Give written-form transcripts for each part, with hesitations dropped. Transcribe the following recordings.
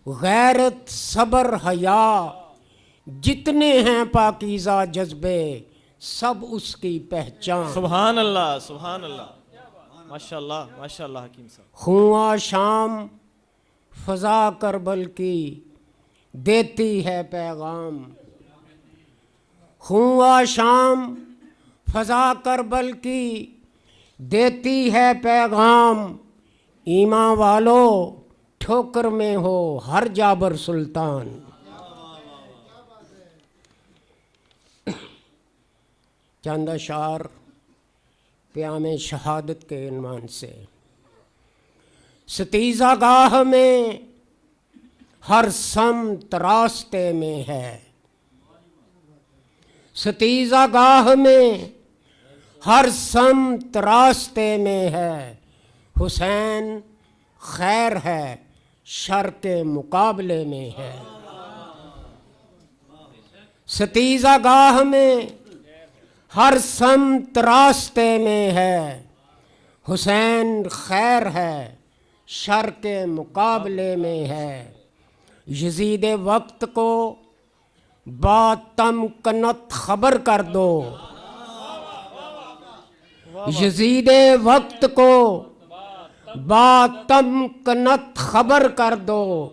غیرت صبر حیا جتنے ہیں پاکیزہ جذبے سب اس کی پہچان. سبحان اللہ سبحان اللہ ماشاء اللہ حکیم صاحب. خواں شام فضا کربل کی دیتی ہے پیغام. خواں شام فضا کربل کی دیتی ہے پیغام. ایمان والو ٹھوکر میں ہو ہر جابر سلطان. چند اشعار پیام شہادت کے عنوان سے. ستیزہ گاہ میں ہر سمت راستے میں ہے. ستیزہ گاہ میں ہر سمت راستے میں ہے. حسین خیر ہے شر کے مقابلے میں ہے. ستیزہ گاہ میں ہر سمت راستے میں ہے. حسین خیر ہے شر کے مقابلے میں ہے. یزید وقت کو با تمکنت خبر کر دو. یزید وقت کو با تمکنت خبر کر دو.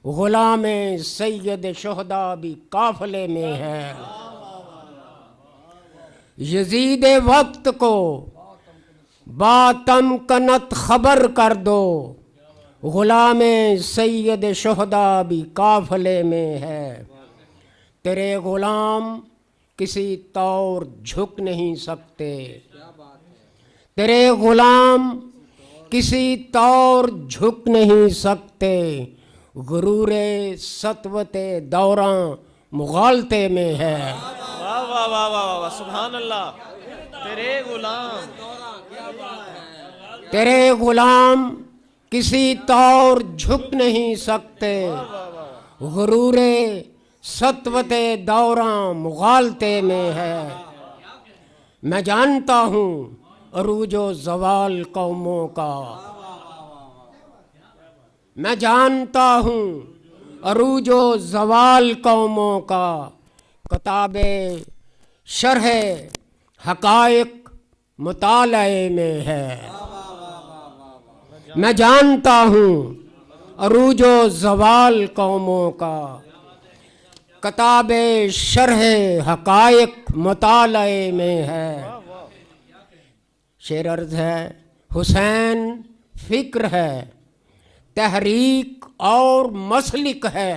غلام سید شہداء بھی قافلے میں ہے. یزید وقت کو با تمکنت خبر کر دو. غلام سید شہداء بھی قافلے میں ہے. تیرے غلام کسی طور جھک نہیں سکتے. تیرے غلام کسی طور جھک نہیں سکتے. غرور سطوت دوراں مغالطے میں ہے. واہ واہ واہ واہ واہ سبحان اللہ. تیرے غلام کسی طور جھک نہیں سکتے. غرور سطوت دوراں مغالطے میں ہے. میں جانتا ہوں عروج و زوال قوموں کا. میں جانتا ہوں عروج و زوال قوموں کا. کتاب شرح حقائق مطالعے میں ہے. میں جانتا ہوں عروج و زوال قوموں کا. کتاب شرح حقائق مطالعے میں ہے. شعر عرض ہے حسین فکر ہے تحریک اور مسلک ہے.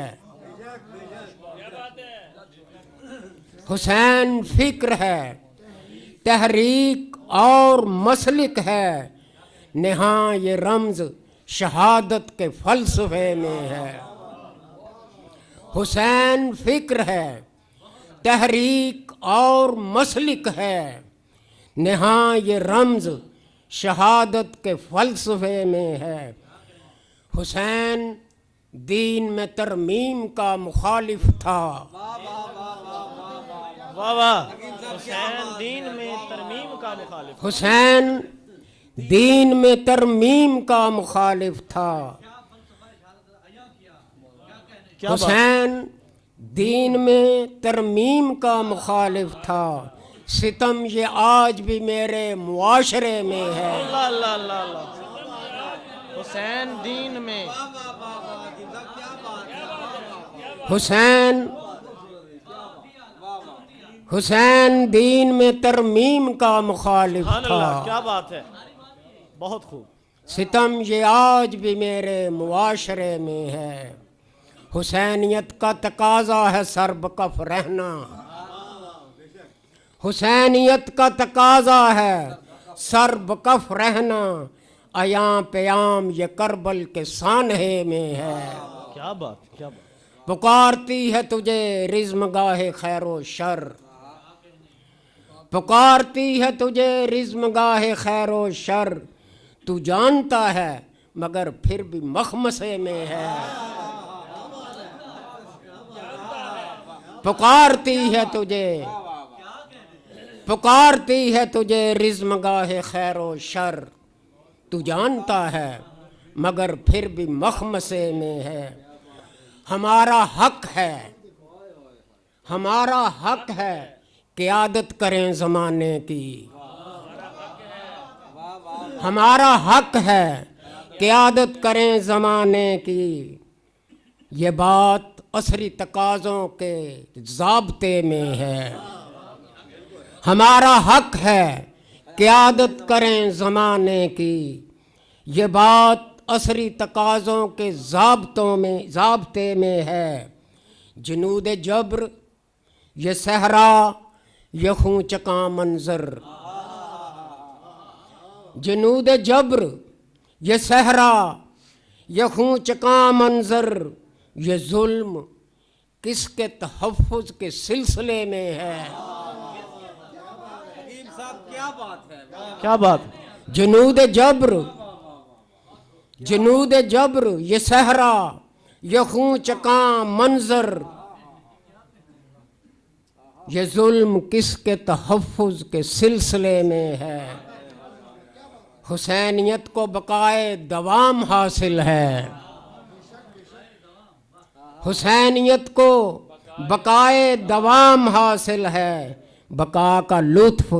حسین فکر ہے تحریک اور مسلک ہے. نہاں یہ رمز شہادت کے فلسفے میں ہے. حسین فکر ہے تحریک اور مسلک ہے. نہاں یہ رمز شہادت کے فلسفے میں ہے. حسین دین میں ترمیم کا مخالف تھا. واہ واہ. حسین دین میں ترمیم کا مخالف. حسین دین میں ترمیم کا مخالف تھا. حسین دین میں ترمیم کا مخالف تھا. ستم یہ آج بھی میرے معاشرے میں ہے. اللہ اللہ اللہ اللہ. حسین دین میں حسین دین میں ترمیم کا مخالف سبحان اللہ. تھا. کیا بات ہے. بہت خوب. ستم یہ آج بھی میرے معاشرے میں ہے. حسینیت کا تقاضا ہے سر بکف رہنا. حسینیت کا تقاضا ہے سر بکف رہنا. ایاں پیام یہ کربل کے سانحے میں ہے. کیا بات کیا بات. پکارتی ہے تجھے رزم گاہ خیر و شر. پکارتی ہے تجھے رزم گاہ خیر و شر. تو جانتا ہے مگر پھر بھی مخمصے میں ہے. پکارتی ہے تجھے رزم گاہ خیر و شر. تو جانتا ہے مگر پھر بھی مخمصے میں ہے. ہمارا حق ہے، ہمارا حق ہے قیادت کریں زمانے کی، ہمارا حق ہے قیادت کریں زمانے کی، یہ بات عصری تقاضوں کے ضابطے میں ہے، ہمارا حق ہے قیادت کریں زمانے کی، یہ بات عصری تقاضوں کے ضابطے میں ہے، جنود جبر یہ صحرا یہ خوں چکاں منظر، جنود جبر یہ صحرا یہ خوں چکاں منظر، یہ ظلم کس کے تحفظ کے سلسلے میں ہے، کیا بات، جنود جبر، جنود جبر یہ صحرا یہ خوں چکاں منظر، یہ ظلم کس کے تحفظ کے سلسلے میں ہے، حسینیت کو بقائے دوام حاصل ہے، حسینیت کو بقائے دوام حاصل ہے، بقا کا لطف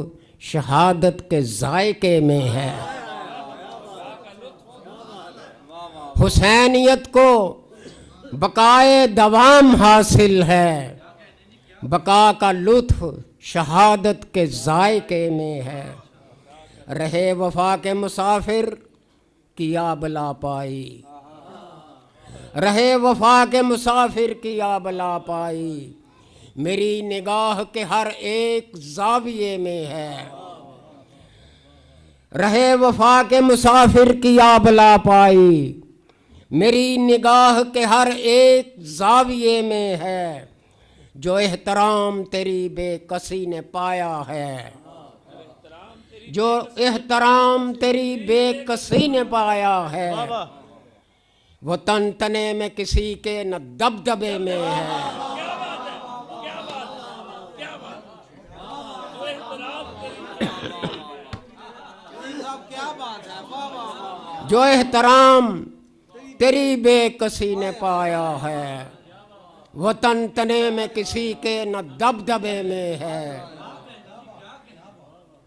شہادت کے ذائقے میں ہے، حسینیت کو بقائے دوام حاصل ہے، بقا کا لطف شہادت کے ذائقے میں ہے، رہے وفا کے مسافر کیا بلا پائی، رہے وفا کے مسافر کیا بلا پائی، میری نگاہ کے ہر ایک زاویے میں ہے، رہے وفا کے مسافر کیا بلا پائی، میری نگاہ کے ہر ایک زاویے میں ہے، جو احترام تیری بے کسی نے پایا ہے، جو احترام تیری بے کسی نے پایا ہے، وہ تن تنے میں کسی کے نہ دبدبے میں ہے، جو احترام تیری بے کسی نے پایا ہے، وہ تن تنے میں کسی کے نہ دبدبے میں ہے،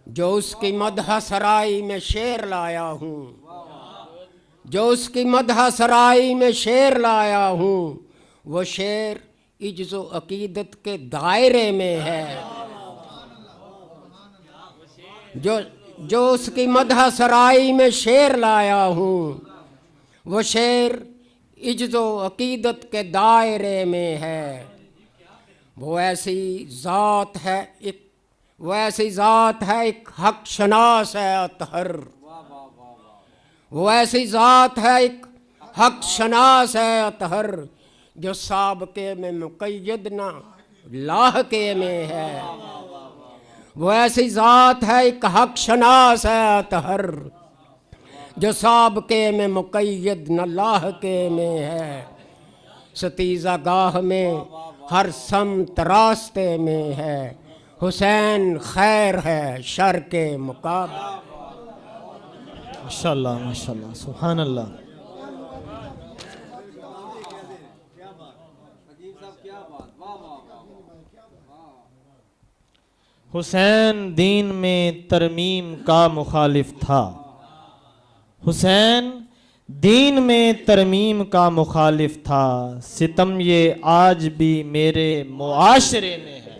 جو اس کی مدح سرائی میں شعر لایا ہوں، جو اس کی مدح سرائی میں شعر لایا ہوں، وہ شعر عجز و عقیدت کے دائرے میں ہے، جو اس کی مدح سرائی میں شعر لایا ہوں، وہ شعر عجز و عقیدت کے دائرے میں ہے، وہ ایسی ذات ہے ایک حق شناس ہے اطہر، وہ ایسی ذات ہے ایک حق شناس ہے اطہر، جو سابقے میں مقید نہ لاحقے میں ہے، وہ ایسی ذات ہے ایک حق شناس ہے اطہر، جو سابقے میں مقید نہ لاحقے میں ہے، ستیزہ گاہ میں ہر سمت راستے میں ہے، حسین خیر ہے شر کے مقابلے۔ ماشاءاللہ ماشاءاللہ سبحان اللہ۔ حسین دین میں ترمیم کا مخالف تھا، حسین دین میں ترمیم کا مخالف تھا، ستم یہ آج بھی میرے معاشرے میں ہے،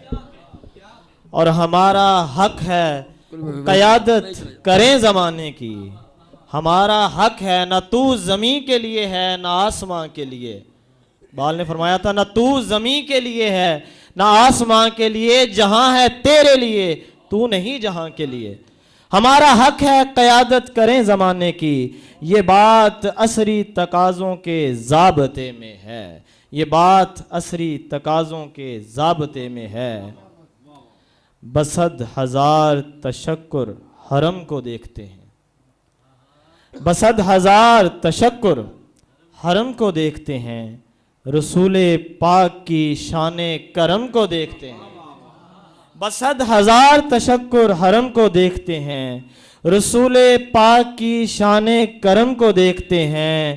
اور ہمارا حق ہے قیادت کریں زمانے کی، ہمارا حق ہے، نہ تو زمین کے لیے ہے نہ آسمان کے لیے، بال نے فرمایا تھا نہ تو زمین کے لیے ہے نہ آسمان کے لیے، جہاں ہے تیرے لیے تو نہیں جہاں کے لیے، ہمارا حق ہے قیادت کریں زمانے کی، یہ بات عصری تقاضوں کے ضابطے میں ہے، یہ بات عصری تقاضوں کے ضابطے میں ہے، بصد ہزار تشکر حرم کو دیکھتے ہیں، بصد ہزار تشکر حرم کو دیکھتے ہیں، رسول پاک کی شان کرم کو دیکھتے ہیں، بصد ہزار تشکر حرم کو دیکھتے ہیں، رسول پاک کی شان کرم کو دیکھتے ہیں،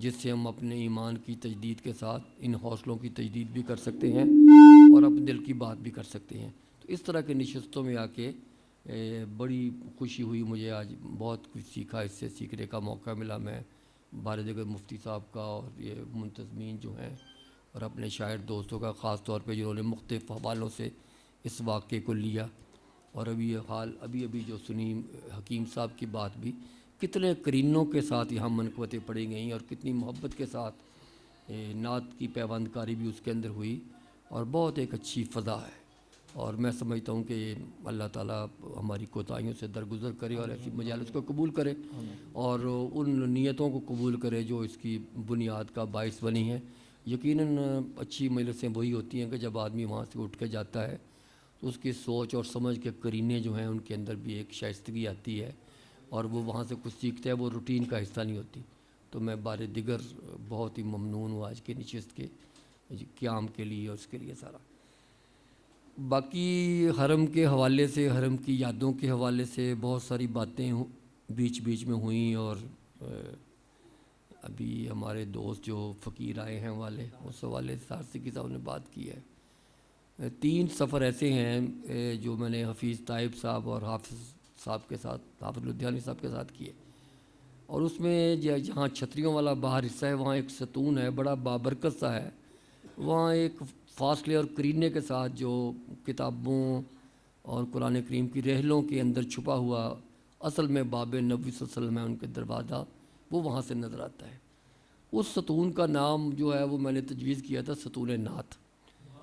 جس سے ہم اپنے ایمان کی تجدید کے ساتھ ان حوصلوں کی تجدید بھی کر سکتے ہیں اور اپنے دل کی بات بھی کر سکتے ہیں۔ تو اس طرح کے نشستوں میں آ کے بڑی خوشی ہوئی مجھے، آج بہت کچھ سیکھا، اس سے سیکھنے کا موقع ملا۔ میں بارے دیگر مفتی صاحب کا اور یہ منتظمین جو ہیں اور اپنے شاعر دوستوں کا، خاص طور پہ جنہوں نے مختلف حوالوں سے اس واقعے کو لیا، اور ابھی جو سنی حکیم صاحب کی بات بھی، کتنے قرینوں کے ساتھ یہاں منقبتیں پڑھی گئیں اور کتنی محبت کے ساتھ نعت کی پیوند کاری بھی اس کے اندر ہوئی، اور بہت ایک اچھی فضا ہے۔ اور میں سمجھتا ہوں کہ اللہ تعالیٰ ہماری کوتاہیوں سے درگزر کرے اور ایسی مجالس کو قبول کرے اور ان نیتوں کو قبول کرے جو اس کی بنیاد کا باعث بنی ہیں۔ یقیناً اچھی مجلسیں وہی ہوتی ہیں کہ جب آدمی وہاں سے اٹھ کے جاتا ہے تو اس کی سوچ اور سمجھ کے قرینے جو ہیں ان کے اندر بھی ایک شائستگی آتی ہے، اور وہ وہاں سے کچھ سیکھتا ہے، وہ روٹین کا حصہ نہیں ہوتی۔ تو میں بارے دیگر بہت ہی ممنون ہوں آج کے نشست کے قیام کے لیے اور اس کے لیے سارا۔ باقی حرم کے حوالے سے، حرم کی یادوں کے حوالے سے بہت ساری باتیں بیچ میں ہوئیں، اور ابھی ہمارے دوست جو فقیر آئے ہیں والے، اس حوالے سے سارسکی صاحب نے بات کی ہے۔ 3 سفر ایسے ہیں جو میں نے حفیظ طائب صاحب اور حافظ صاحب کے ساتھ، حافظ لدھیانوی صاحب کے ساتھ کیے، اور اس میں جہاں چھتریوں والا باہر حصہ ہے وہاں ایک ستون ہے، بڑا بابرکت سا ہے، وہاں ایک فاصلے اور قرینے کے ساتھ جو کتابوں اور قرآن کریم کی رحلوں کے اندر چھپا ہوا اصل میں باب نبوی صلی اللہ علیہ وسلم ہے، ان کے دروازہ وہ وہاں سے نظر آتا ہے۔ اس ستون کا نام جو ہے وہ میں نے تجویز کیا تھا ستون نعت،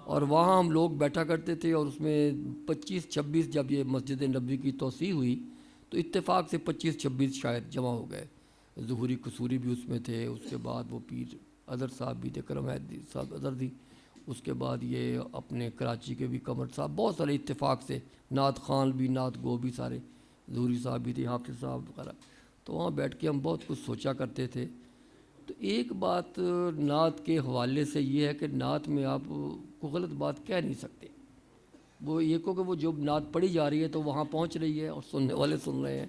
اور وہاں ہم لوگ بیٹھا کرتے تھے، اور اس میں 25-26 جب یہ مسجد نبوی کی توسیع ہوئی تو اتفاق سے 25-26 شاعر جمع ہو گئے۔ ظہوری قصوری بھی اس میں تھے، اس کے بعد وہ پیر اظہر صاحب بھی تھے، کرم حیدری صاحب اظہر دی، اس کے بعد یہ اپنے کراچی کے بھی قمر صاحب، بہت سارے اتفاق سے، نعت خان بھی، نعت گو بھی سارے، ظہوری صاحب بھی تھے، حافظ صاحب وغیرہ۔ تو وہاں بیٹھ کے ہم بہت کچھ سوچا کرتے تھے۔ تو ایک بات نعت کے حوالے سے یہ ہے کہ نعت میں آپ کو غلط بات کہہ نہیں سکتے، وہ یہ کہ وہ جو نعت پڑھی جا رہی ہے تو وہاں پہنچ رہی ہے اور سننے والے سن رہے ہیں۔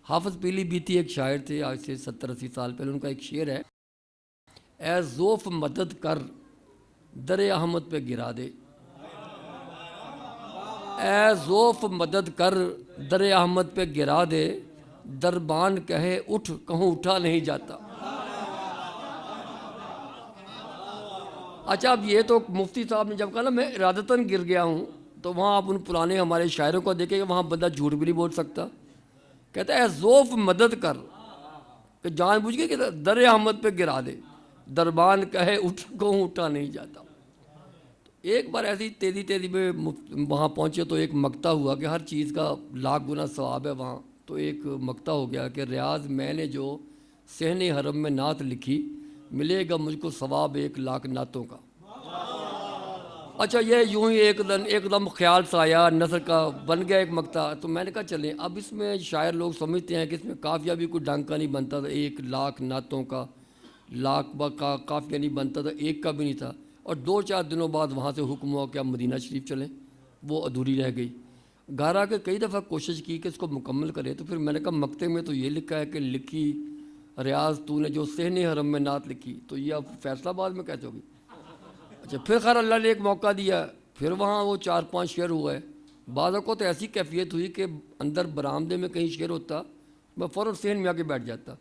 حافظ پیلی بیتی ایک شاعر تھے، آج سے 70-80 سال پہلے، ان کا ایک شعر ہے، اے ذوف مدد کر در احمد پہ گرا دے، اے ذوف مدد کر در احمد پہ گرا دے، دربان کہے اٹھ کہوں اٹھا نہیں جاتا۔ اچھا، اب یہ تو مفتی صاحب نے جب کہا نا میں ارادتاً گر گیا ہوں، تو وہاں آپ ان پرانے ہمارے شاعروں کو دیکھیں کہ وہاں بندہ جھوٹ بھی نہیں بول سکتا۔ کہتا ہے ذوف مدد کر، کہ جان بوجھ کے کہ در احمد پہ گرا دے، دربان کہے اٹھ کہوں اٹھا نہیں جاتا۔ ایک بار ایسی تیزی میں وہاں پہنچے تو ایک مقطع ہوا کہ ہر چیز کا لاکھ گنا ثواب ہے وہاں، تو ایک مقطع ہو گیا کہ ریاض میں نے جو صحن حرم میں نعت لکھی، ملے گا مجھ کو ثواب 1,00,000 نعتوں کا۔ اچھا، یہ یوں ہی ایک دم خیال سا آیا، نثر کا بن گیا ایک مقطع۔ تو میں نے کہا چلیں، اب اس میں شاعر لوگ سمجھتے ہیں کہ اس میں قافیہ بھی کوئی ڈنگ کا نہیں بنتا تھا، 1,00,000 نعتوں کا، لاکھ کا قافیہ نہیں بنتا تھا، ایک کا بھی نہیں تھا۔ اور 2-4 دنوں بعد وہاں سے حکم ہوا کہ اب مدینہ شریف چلیں، وہ ادھوری رہ گئی۔ گھر آ کے کئی دفعہ کوشش کی کہ اس کو مکمل کرے، تو پھر میں نے کہا مقطع میں تو یہ لکھا ہے کہ لکھی ریاض تو نے جو صحن حرم میں نعت لکھی، تو یہ اب فیصلہ آباد میں کیسے ہوگی؟ اچھا، پھر خیر اللہ نے ایک موقع دیا، پھر وہاں وہ 4-5 شعر ہوئے۔ بعض اوقات تو ایسی کیفیت ہوئی کہ اندر برآمدے میں کہیں شعر ہوتا، میں فوراً صحن میں آ کے بیٹھ جاتا۔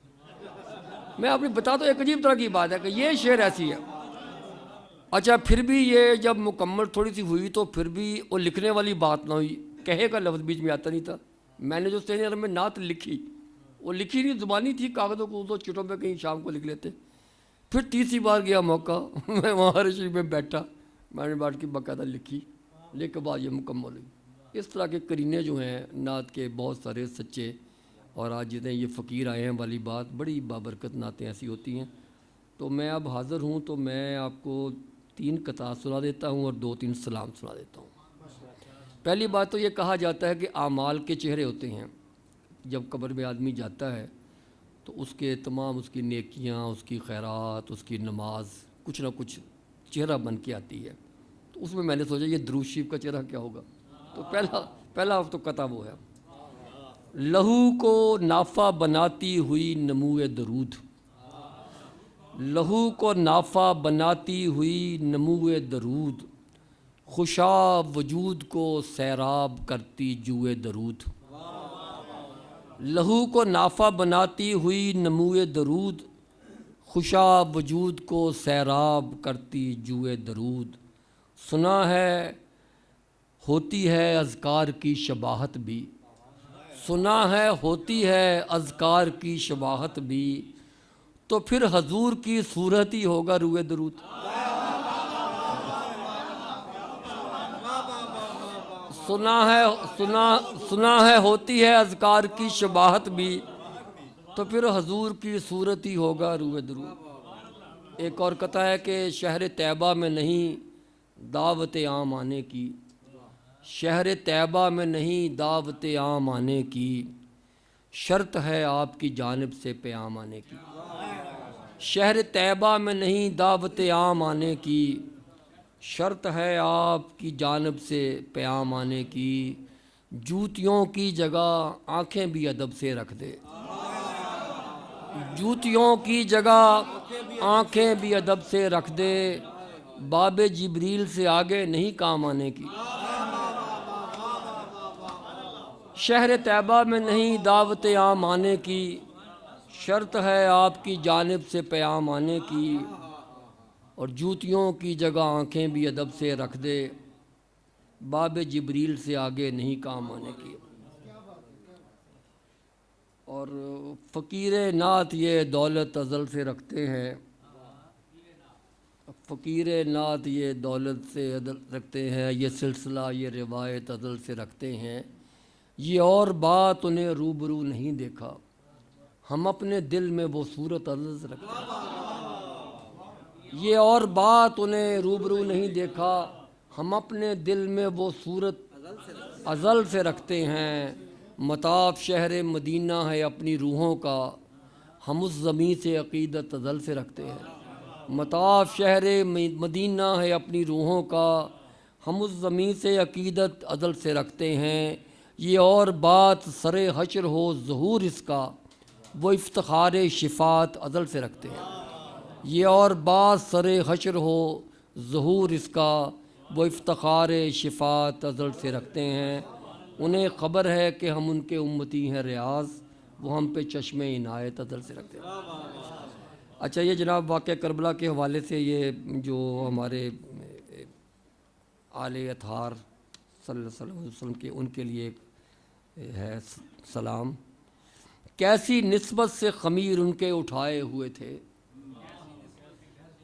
میں آپ نے بتا تو ایک عجیب طرح کی بات ہے کہ یہ شعر ایسی ہے۔ اچھا، پھر بھی یہ جب مکمل تھوڑی سی ہوئی تو پھر بھی وہ لکھنے والی بات نہ ہوئی، کہے کا لفظ بیچ میں آتا نہیں تھا۔ میں نے جو صحن حرم میں نعت لکھی، وہ لکھی نہیں، زبانی تھی، کاغذوں کو اردو چٹوں پہ کہیں شام کو لکھ لیتے۔ پھر تیسری بار گیا موقع، میں وہاں حرم شریف میں بیٹھا، میں نے بیٹھ کے باقاعدہ لکھی، لکھ کے بعد یہ مکمل ہوئی۔ اس طرح کے قرینے جو ہیں نعت کے بہت سارے سچے، اور آج جتنے یہ فقیر آئے ہیں والی بات، بڑی بابرکت نعتیں ایسی ہوتی ہیں۔ تو میں اب حاضر ہوں تو میں آپ کو 3 قطعات سنا دیتا ہوں اور 2-3 سلام سنا دیتا ہوں۔ پہلی بات تو یہ کہا جاتا ہے کہ اعمال کے چہرے ہوتے ہیں، جب قبر میں آدمی جاتا ہے تو اس کے تمام اس کی نیکیاں، اس کی خیرات، اس کی نماز کچھ نہ کچھ چہرہ بن کے آتی ہے۔ تو اس میں نے سوچا یہ درود شریف کا چہرہ کیا ہوگا، تو پہلا تو قطعہ وہ ہے، لہو کو نافع بناتی ہوئی نمو درود، لہو کو نافع بناتی ہوئی نموئے درود، خوشا وجود کو سیراب کرتی جوئے درود۔ لہو کو نافع بناتی ہوئی نموئے درود، خوشا وجود کو سیراب کرتی جوئے درود۔ سنا ہے ہوتی ہے اذکار کی شباہت بھی، سنا ہے ہوتی ہے اذکار کی شباہت بھی، تو پھر حضور کی صورت ہی ہوگا روئے درود۔ سنا ہے ہوتی ہے اذکار کی شباہت بھی، تو پھر حضور کی صورت ہی ہوگا روئے درود۔ ایک اور قطعہ ہے کہ شہر طیبہ میں نہیں دعوت عام آنے کی، شہر طیبہ میں نہیں دعوت عام آنے کی، شرط ہے آپ کی جانب سے پیام آنے کی۔ شہر طیبہ میں نہیں دعوت عام آنے کی، شرط ہے آپ کی جانب سے پیام آنے کی، جوتیوں کی جگہ آنکھیں بھی ادب سے رکھ دے، جوتیوں کی جگہ آنکھیں بھی ادب سے رکھ دے، باب جبریل سے آگے نہیں کام آنے کی۔ شہر طیبہ میں نہیں دعوت عام آنے کی، شرط ہے آپ کی جانب سے پیام آنے کی، اور جوتیوں کی جگہ آنکھیں بھی ادب سے رکھ دے، باب جبریل سے آگے نہیں کام آنے کی۔ اور فقیر نعت یہ دولت ازل سے رکھتے ہیں، فقیر نعت یہ دولت سے رکھتے ہیں، یہ سلسلہ یہ روایت ازل سے رکھتے ہیں، یہ اور بات انہیں روبرو نہیں دیکھا، ہم اپنے دل میں وہ صورت ازل سے رکھتے ہیں۔ یہ اور بات انہیں روبرو نہیں دیکھا، ہم اپنے دل میں وہ صورت ازل سے رکھتے ہیں۔ مطاف شہر مدینہ ہے اپنی روحوں کا، ہم اس زمیں سے عقیدت ازل سے رکھتے ہیں۔ مطاف شہر مدینہ ہے اپنی روحوں کا، ہم اس زمیں سے عقیدت ازل سے رکھتے ہیں۔ یہ اور بات سر حشر ہو ظہور اس کا، وہ افتخار شفاعت ازل سے رکھتے ہیں۔ یہ اور بات سر حشر ہو ظہور اس کا، وہ افتخار شفاعت ازل سے رکھتے ہیں۔ انہیں خبر ہے کہ ہم ان کے امتی ہیں ریاض، وہ ہم پہ چشم عنایت ازل سے رکھتے ہیں۔ اچھا، یہ جناب واقعہ کربلا کے حوالے سے یہ جو ہمارے آل اطہار صلی اللہ علیہ وسلم کے ان کے لیے ہے سلام۔ کیسی نسبت سے خمیر ان کے اٹھائے ہوئے تھے،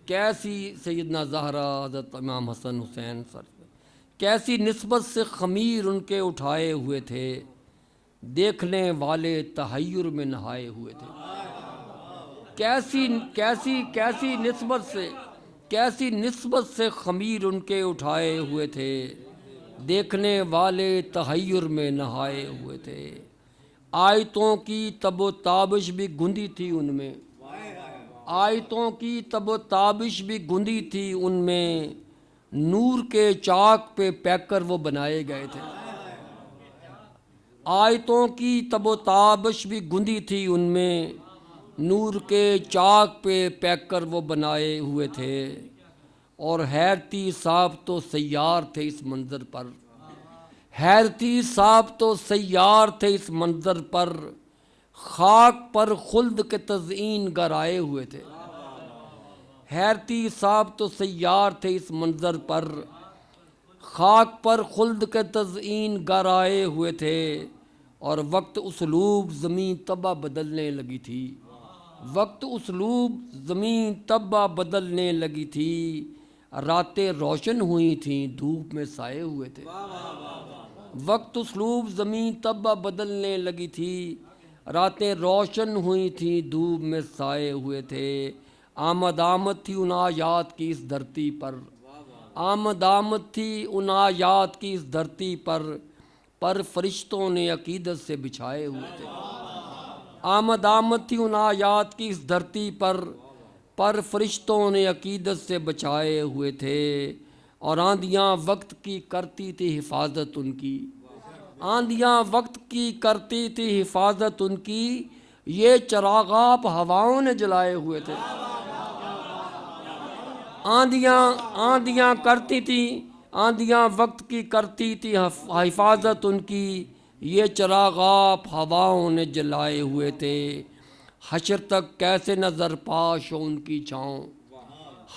کیسی سیدنا زہرا حضرت امام حسن حسین کیسی نسبت سے خمیر ان کے اٹھائے ہوئے تھے، دیکھنے والے تحیر میں نہائے ہوئے تھے۔ کیسی نسبت سے خمیر ان کے اٹھائے ہوئے تھے، دیکھنے والے تحیر میں نہائے ہوئے تھے۔ آیتوں کی تب و تابش بھی گندی تھی ان میں، آیتوں کی تب و تابش بھی گندی تھی ان میں، نور کے چاک پہ پیک کر وہ بنائے گئے تھے۔ آیتوں کی تب و تابش بھی گندی تھی ان میں، نور کے چاک پہ پیک کر وہ بنائے ہوئے تھے۔ اور حیرتی صاحب تو سیار تھے اس منظر پر، حیرتی صاحب تو سیار تھے اس منظر پر، خاک پر خلد کے تزئین گر آئے ہوئے تھے۔ حیرتی صاحب تو سیار تھے اس منظر پر، خاک پر خلد کے تزئین گر آئے ہوئے تھے۔ اور وقت اسلوب زمین طبع بدلنے لگی تھی، وقت اسلوب زمین طبع بدلنے لگی تھی، راتیں روشن ہوئی تھیں دھوپ میں سائے ہوئے تھے۔ وقت اسلوب زمین طبع بدلنے لگی تھی، راتیں روشن ہوئی تھیں دھوپ میں سائے ہوئے تھے۔ آمد آمد تھی ان آیات کی اس دھرتی پر، آمد آمد تھی ان آیات کی اس دھرتی پر فرشتوں نے عقیدت سے بچھائے ہوئے تھے۔ آمد آمد تھی ان آیات کی اس دھرتی پر فرشتوں نے عقیدت سے بچائے ہوئے تھے۔ اور آندیاں وقت کی کرتی تھی حفاظت ان کی، آندیاں وقت کی کرتی تھی حفاظت ان کی، یہ چراغاپ ہواؤں نے جلائے ہوئے تھے۔ آندیاں کرتی تھیں، آندیاں وقت کی کرتی تھی حفاظت ان کی، یہ چراغاپ ہواؤں نے جلائے ہوئے تھے، حشر تک کیسے نظر پاش ہو ان کی چھاؤں،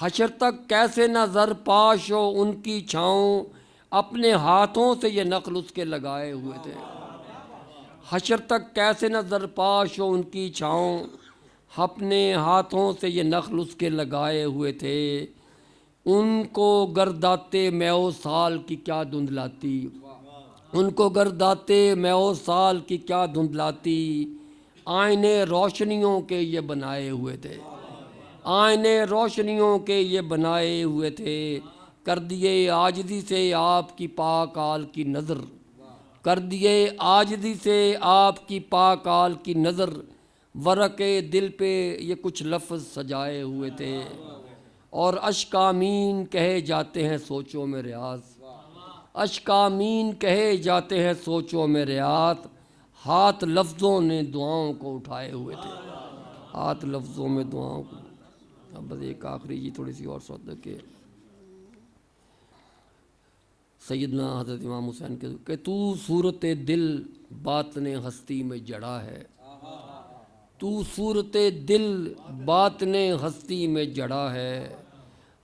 حشر تک کیسے نظر پاش ہو ان کی چھاؤں، اپنے ہاتھوں سے یہ نخل اس کے لگائے ہوئے تھے، حشر تک کیسے نظر پاش ہو ان کی چھاؤں، اپنے ہاتھوں سے یہ نخل اس کے لگائے ہوئے تھے، ان کو گرداتے میو سال کی کیا دھندلاتی، ان کو گرداتے میو سال کی کیا دھندلاتی، آئینے روشنیوں کے یہ بنائے ہوئے تھے، آئینے روشنیوں کے یہ بنائے ہوئے تھے، کر دیے عاجزی سے آپ کی پاک آل کی نظر، کر دیے عاجزی سے آپ کی پاک آل کی نظر، ورق دل پہ یہ کچھ لفظ سجائے ہوئے تھے، اور اشک آمین کہے جاتے ہیں سوچوں میں ریاض، اشک آمین کہے جاتے ہیں سوچوں میں ریاض، ہاتھ لفظوں نے دعاؤں کو اٹھائے ہوئے تھے، ہاتھ لفظوں میں دعاؤں کو۔ اب بس ایک آخری جی تھوڑی سی اور سوچ کہ سیدنا حضرت امام حسین کے کہ تو صورت دل باطن ہستی میں جڑا ہے، تو صورت دل باطن ہستی میں جڑا ہے،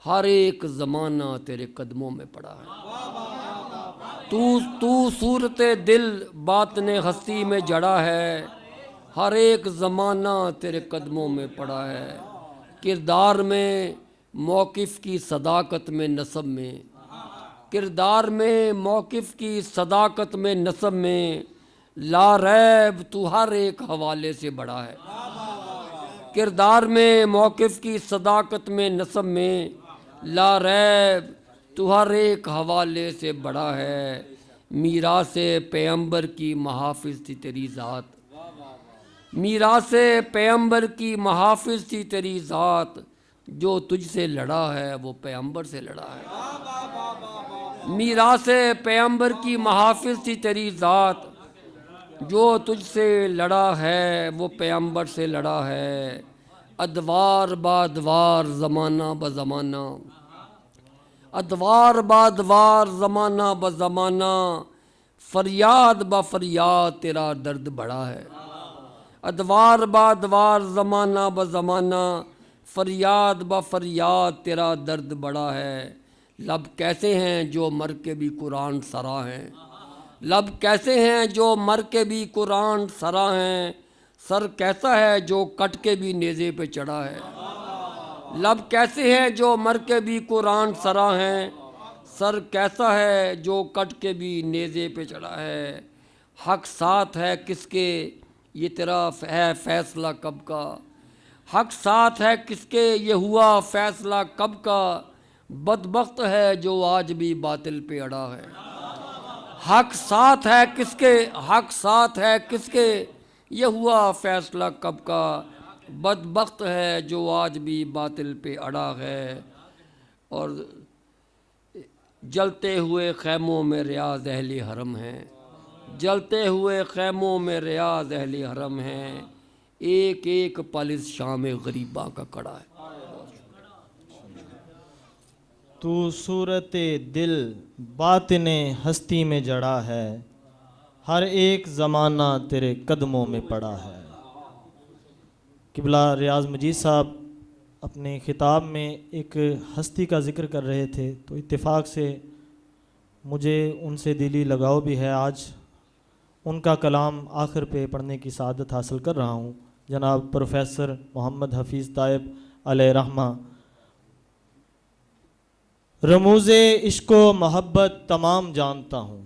ہر ایک زمانہ تیرے قدموں میں پڑا ہے، تو صورت دل باطن ہستی میں جڑا ہے، ہر ایک زمانہ تیرے قدموں میں پڑا ہے، کردار میں موقف کی صداقت میں نسب میں، کردار میں موقف کی صداقت میں نسب میں، لا ریب تو ہر ایک حوالے سے بڑا ہے، کردار میں موقف کی صداقت میں نسب میں، لا ریب تو ہر ایک حوالے سے بڑا ہے، میراث پیغمبر کی محافظ تھی تیری ذات، میراث پیغمبر کی محافظ تھی تیری ذات، جو تجھ سے لڑا ہے وہ پیغمبر سے لڑا ہے، میراث پیغمبر کی محافظ تھی تیری ذات، جو تجھ سے لڑا ہے وہ پیغمبر سے لڑا ہے، ادوار بادوار زمانہ بزمانہ، ادوار بادوار زمانہ بزمانہ، فریاد بفریاد تیرا درد بڑا ہے، ادوار بادوار زمانہ بزمانہ، فریاد بفریاد تیرا درد بڑا ہے، لب کیسے ہیں جو مر کے بھی قرآن سرا ہیں، لب کیسے ہیں جو مر کے بھی قرآن سرا ہیں، سر کیسا ہے جو کٹ کے بھی نیزے پہ چڑھا ہے، لب کیسے ہیں جو مر کے بھی قرآن سرا ہیں، سر کیسا ہے جو کٹ کے بھی نیزے پہ چڑھا ہے، حق ساتھ ہے کس کے یہ تیرا ہے فیصلہ کب کا، حق ساتھ ہے کس کے یہ ہوا فیصلہ کب کا، بدبخت ہے جو آج بھی باطل پہ اڑا ہے، حق ساتھ ہے کس کے، حق ساتھ ہے کس کے یہ ہوا فیصلہ کب کا، بدبخت ہے جو آج بھی باطل پہ اڑا ہے، اور جلتے ہوئے خیموں میں ریاض اہل حرم ہیں، جلتے ہوئے خیموں میں ریاض اہل حرم ہیں، ایک ایک پل اس شام غریباں کا کڑا ہے۔ تو صورت دل باطن ہستی میں جڑا ہے، ہر ایک زمانہ تیرے قدموں میں پڑا ہے۔ قبلہ ریاض مجید صاحب اپنے خطاب میں ایک ہستی کا ذکر کر رہے تھے، تو اتفاق سے مجھے ان سے دلی لگاؤ بھی ہے، آج ان کا کلام آخر پہ پڑھنے کی سعادت حاصل کر رہا ہوں، جناب پروفیسر محمد حفیظ طائب علیہ رحمہ۔ رموز عشق و محبت تمام جانتا ہوں،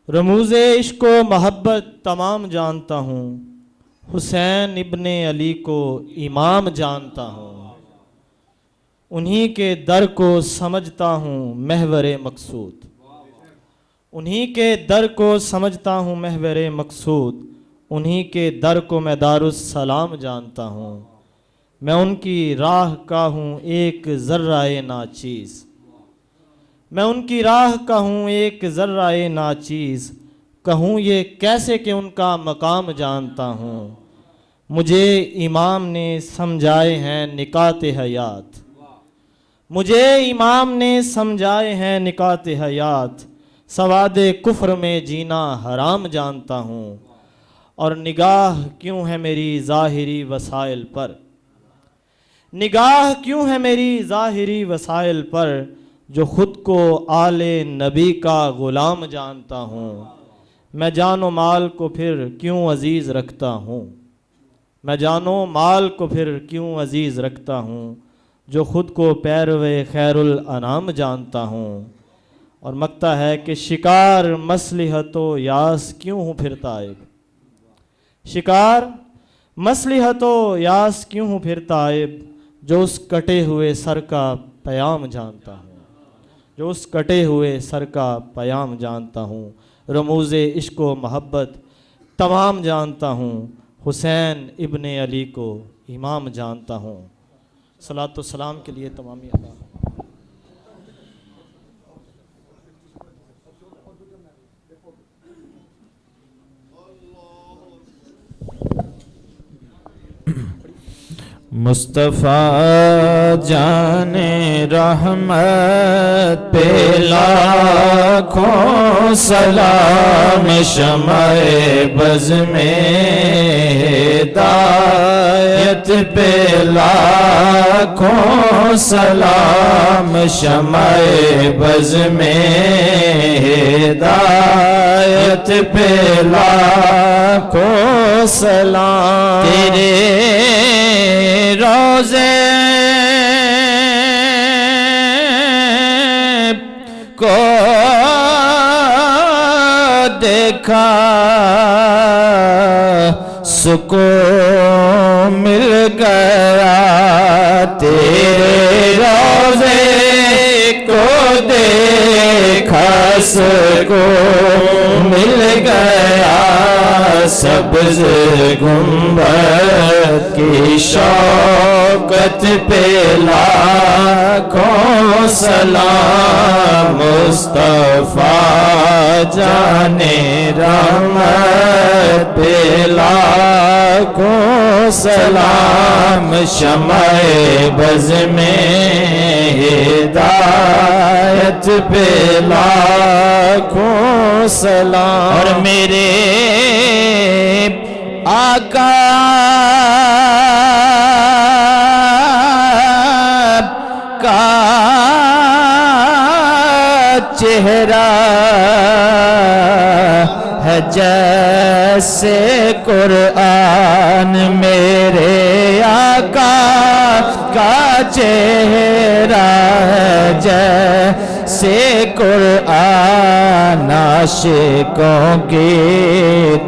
رموز عشق و محبت تمام جانتا ہوں، حسین ابن علی کو امام جانتا ہوں، انہی کے در کو سمجھتا ہوں محور مقصود، انہی کے در کو سمجھتا ہوں محور مقصود، انہی کے در کو میں دارالسلام جانتا ہوں، میں ان کی راہ کا ہوں ایک ذرہ ناچیز، میں ان کی راہ کا ہوں ایک ذرہ ناچیز، کہوں یہ کیسے کہ ان کا مقام جانتا ہوں، مجھے امام نے سمجھائے ہیں نکات حیات، مجھے امام نے سمجھائے ہیں نکات حیات، سواد کفر میں جینا حرام جانتا ہوں، اور نگاہ کیوں ہے میری ظاہری وسائل پر، نگاہ کیوں ہے میری ظاہری وسائل پر، جو خود کو آل نبی کا غلام جانتا ہوں، میں جان و مال کو پھر کیوں عزیز رکھتا ہوں، میں جان و مال کو پھر کیوں عزیز رکھتا ہوں، جو خود کو پیروے خیر الانام جانتا ہوں۔ اور مقطع ہے کہ شکار مصلحت و یاس کیوں ہوں پھر تائب، شکار مصلحت و یاس کیوں ہوں پھر تائب، جو اس کٹے ہوئے سر کا پیام جانتا ہوں، جو اس کٹے ہوئے سر کا پیام جانتا ہوں، رموز عشق و محبت تمام جانتا ہوں، حسین ابن علی کو امام جانتا ہوں۔ صلاۃ و سلام کے لیے تمامی اللہ۔ مصطفیٰ جان رحمت پہ لاکھوں سلام، شمع بز میں ہدایت پہ لاکھوں سلام، شمع بز میں ہدایت پہ لاکھوں سلام، تیرے روزے کو دیکھا سکون مل گیا، تیرے روزے کو دیکھا سکون مل گیا، سبز گنبد کی شوکت پہ لاکھوں سلام، مصطفیٰ جان رحمت پہ لاکھوں سلام، شمع بز میں ہدایت پہ لاکھوں سلام، اور میرے آقا کا چہرہ ہے جیسے قرآن، میرے آقا کا چہرہ ہے جیسے قرآن، عاشقوں کی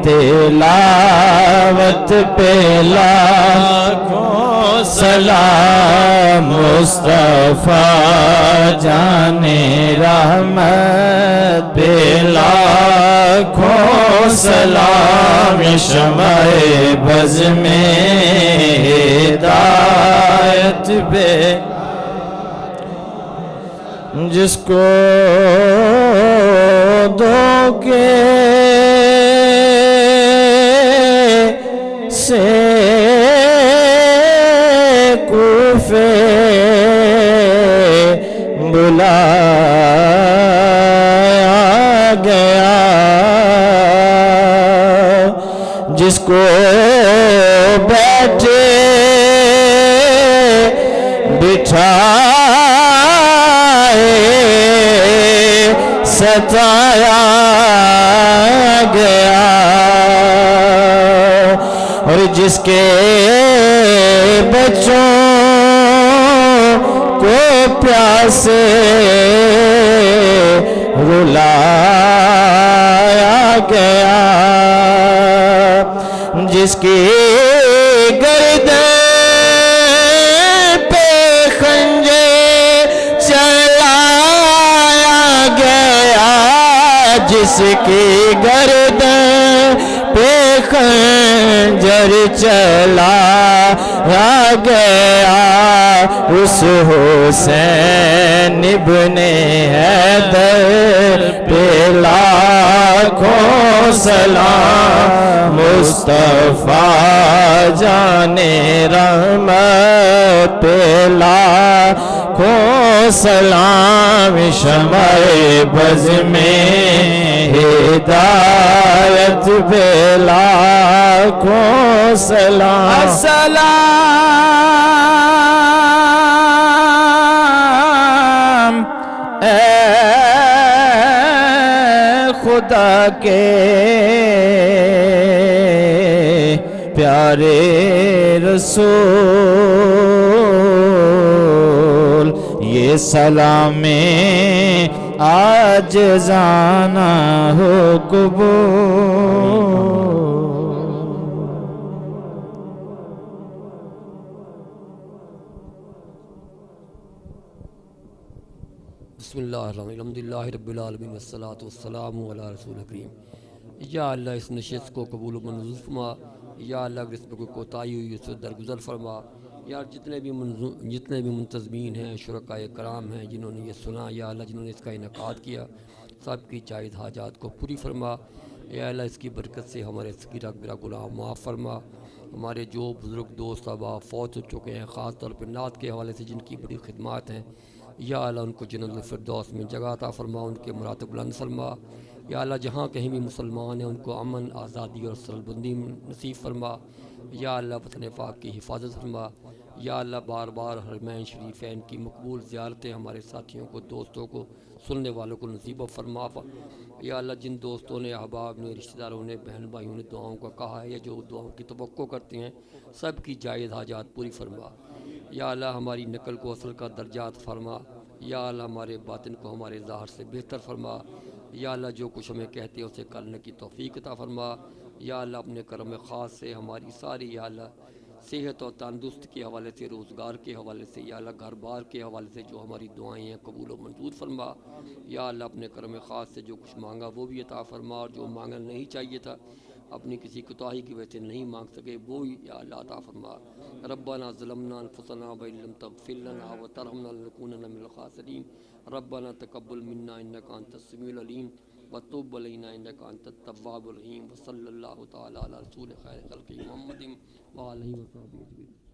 تلاوت پہ لاکھوں سلام، مصطفیٰ جان رحمت پہ لاکھوں سلام، شمع بز میں ہدایت پہ، جس کو دھوکے سے کوفے بلایا گیا، جس کو بیٹھے بٹھائے ستایا گیا، اور جس کے بچوں کو پیاسے رلایا گیا، جس کی گردن پہ خنجر چلایا گیا، جس کی گردن پہ خنجر چلایا گیا، اس حسین ابن حیدر پہ لاکھوں سلام، مصطفیٰ جان رحمت پہ لاکھوں کو سلام، شمع بز میں ہدایت پہ لاکھوں سلام۔ السلام اے خدا کے پیارے رسول، یہ سلام عاجزانہ ہو قبول۔ بسم اللہ الرحمن الرحیم، الحمدللہ رب العالمین والصلاة والسلام علی رسول کریم۔ یا اللہ اس نشست کو قبول و منظور فرما، یا اللہ اگر اس میں کوئی کوتاہی ہوئی اس سے درگزر فرما۔ یا جتنے بھی منتظمین ہیں، شرکائے کرام ہیں جنہوں نے یہ سنا، یا اللہ جنہوں نے اس کا انعقاد کیا، سب کی جائز حاجات کو پوری فرما۔ یا اللہ اس کی برکت سے ہمارے صغیرہ کبیرہ گناہ معاف فرما۔ ہمارے جو بزرگ دوست احباب فوت ہو چکے ہیں، خاص طور پہ نعت کے حوالے سے جن کی بڑی خدمات ہیں، یا اللہ ان کو جنت الفردوس میں جگہ عطا فرما، ان کے مراتب بلند فرما۔ یا اللہ جہاں کہیں بھی مسلمان ہیں ان کو امن، آزادی اور سربلندی نصیب فرما۔ یا اللہ وطن پاک کی حفاظت فرما۔ یا اللہ بار بار حرمین شریفین کی مقبول زیارتیں ہمارے ساتھیوں کو، دوستوں کو، سننے والوں کو نصیب و فرما۔ یا اللہ جن دوستوں نے، احباب نے، رشتہ داروں نے، بہن بھائیوں نے دعاؤں کا کہا ہے یا جو دعاؤں کی توقع کرتے ہیں، سب کی جائز حاجات پوری فرما۔ یا اللہ ہماری نقل کو اصل کا درجات فرما۔ یا اللہ ہمارے باطن کو ہمارے ظاہر سے بہتر فرما۔ یا اللہ جو کچھ ہمیں کہتے ہیں اسے کرنے کی توفیق عطا فرما۔ یا اللہ اپنے کرم خاص سے ہماری ساری، یا اللہ صحت اور تندرست کے حوالے سے، روزگار کے حوالے سے، یا اللہ گھر بار کے حوالے سے جو ہماری دعائیں ہیں قبول و منظور فرما۔ یا اللہ اپنے کرم خاص سے جو کچھ مانگا وہ بھی عطا فرما، اور جو مانگنا نہیں چاہیے تھا، اپنی کسی کوتاہی کی وجہ سے نہیں مانگ سکے، وہ بھی یا اللہ عطا فرما۔ ربنا ظلمنا انفسنا وان لم تغفر لنا وترحمنا لنكونن من الخاسرین۔ ربنا تقبل منا انک انت السمیع العلیم وتب علینا انک انت التواب الرحیم۔ وصلی اللہ تعالی علی رسول خیر خلق محمد وآلہ وصحبہ اجمعین۔